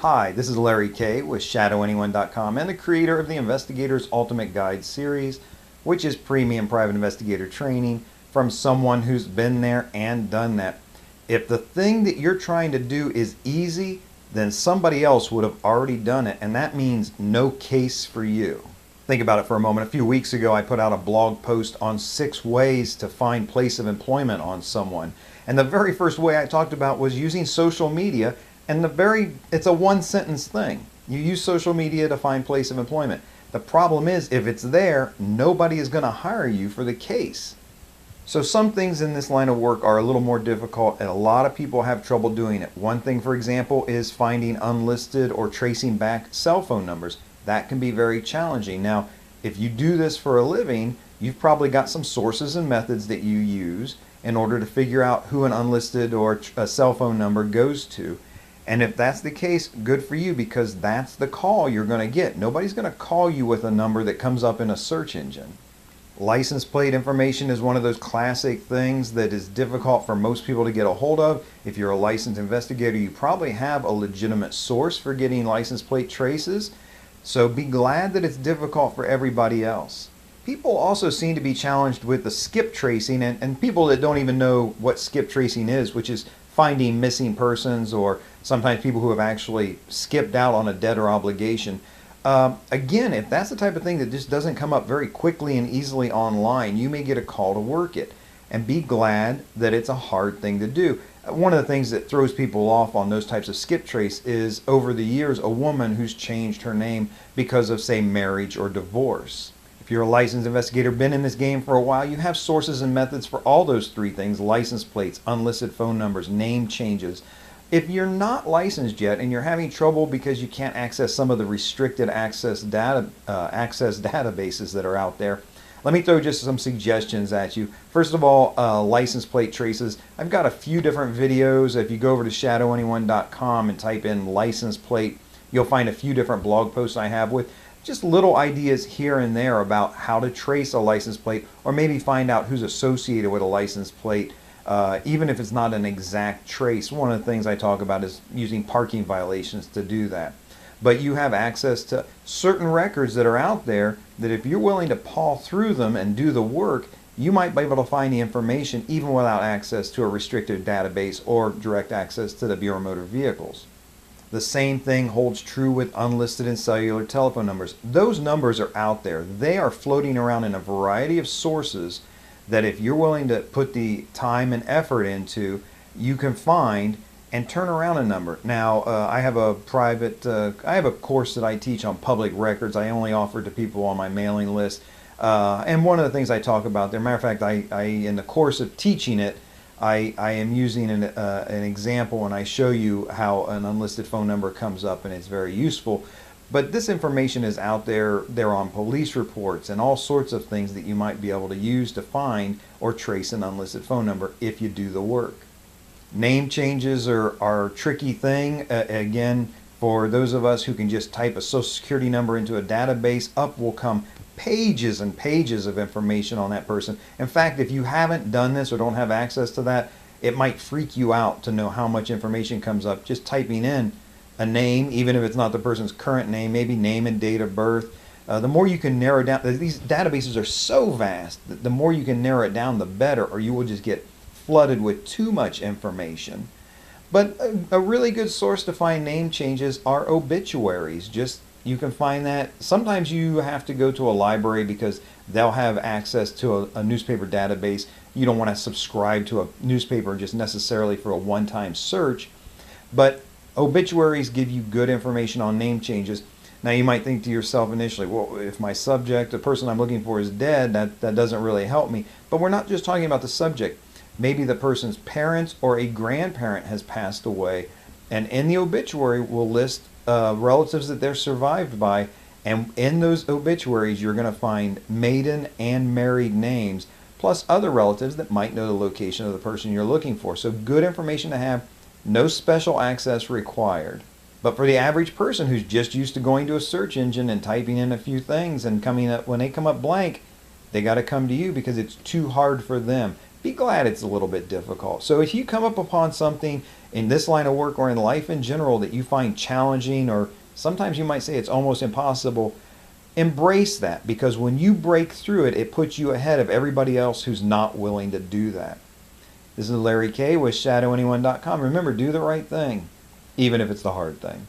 Hi, this is Larry Kaye with ShadowAnyone.com and the creator of the Investigator's Ultimate Guide series, which is premium private investigator training from someone who's been there and done that. If the thing that you're trying to do is easy, then somebody else would have already done it, and that means no case for you. Think about it for a moment. A few weeks ago, I put out a blog post on 6 ways to find place of employment on someone. And the very first way I talked about was using social media. And it's a one-sentence thing. You use social media to find place of employment. The problem is, if it's there, nobody is going to hire you for the case. So some things in this line of work are a little more difficult, and a lot of people have trouble doing it. One thing, for example, is finding unlisted or tracing back cell phone numbers. That can be very challenging. Now, if you do this for a living, you've probably got some sources and methods that you use in order to figure out who an unlisted or a cell phone number goes to. And if that's the case, good for you, because that's the call you're going to get. Nobody's going to call you with a number that comes up in a search engine. License plate information is one of those classic things that is difficult for most people to get a hold of. If you're a licensed investigator, you probably have a legitimate source for getting license plate traces. So be glad that it's difficult for everybody else. People also seem to be challenged with the skip tracing, and people that don't even know what skip tracing is, which is finding missing persons, or sometimes people who have actually skipped out on a debt or obligation. Again, if that's the type of thing that just doesn't come up very quickly and easily online, you may get a call to work it. And be glad that it's a hard thing to do. One of the things that throws people off on those types of skip trace is, over the years, a woman who's changed her name because of, say, marriage or divorce. If you're a licensed investigator, been in this game for a while, you have sources and methods for all those 3 things: license plates, unlisted phone numbers, name changes. If you're not licensed yet and you're having trouble because you can't access some of the restricted access databases that are out there, let me throw just some suggestions at you. First of all, license plate traces. I've got a few different videos. If you go over to ShadowAnyone.com and type in license plate, you'll find a few different blog posts I have with just little ideas here and there about how to trace a license plate, or maybe find out who's associated with a license plate, even if it's not an exact trace. One of the things I talk about is using parking violations to do that. But you have access to certain records that are out there that, if you're willing to paw through them and do the work, you might be able to find the information even without access to a restricted database or direct access to the Bureau of Motor Vehicles. The same thing holds true with unlisted and cellular telephone numbers. Those numbers are out there. They are floating around in a variety of sources that, if you're willing to put the time and effort into, you can find and turn around a number. Now, I have a course that I teach on public records. I only offer it to people on my mailing list. And one of the things I talk about there, matter of fact, I in the course of teaching it, I am using an example, and I show you how an unlisted phone number comes up, and it's very useful. But this information is out there. They're on police reports and all sorts of things that you might be able to use to find or trace an unlisted phone number if you do the work. Name changes are a tricky thing. Again, for those of us who can just type a social security number into a database, up will come pages and pages of information on that person. In fact, if you haven't done this or don't have access to that, it might freak you out to know how much information comes up just typing in a name, even if it's not the person's current name, maybe name and date of birth. The more you can narrow down, these databases are so vast that the more you can narrow it down, the better, or you will just get flooded with too much information. But a really good source to find name changes are obituaries. You can find that. Sometimes you have to go to a library because they'll have access to a newspaper database. You don't want to subscribe to a newspaper just necessarily for a one-time search. But obituaries give you good information on name changes. Now, you might think to yourself initially, well, if my subject, the person I'm looking for, is dead, that doesn't really help me. But we're not just talking about the subject. Maybe the person's parents or a grandparent has passed away, and in the obituary will list relatives that they're survived by, and in those obituaries you're going to find maiden and married names, plus other relatives that might know the location of the person you're looking for. So good information to have, no special access required. But for the average person who's just used to going to a search engine and typing in a few things and coming up, when they come up blank, they got to come to you because it's too hard for them. Be glad it's a little bit difficult. So if you come up upon something in this line of work or in life in general that you find challenging, or sometimes you might say it's almost impossible, embrace that, because when you break through it, it puts you ahead of everybody else who's not willing to do that. This is Larry Kaye with ShadowAnyone.com. Remember, do the right thing, even if it's the hard thing.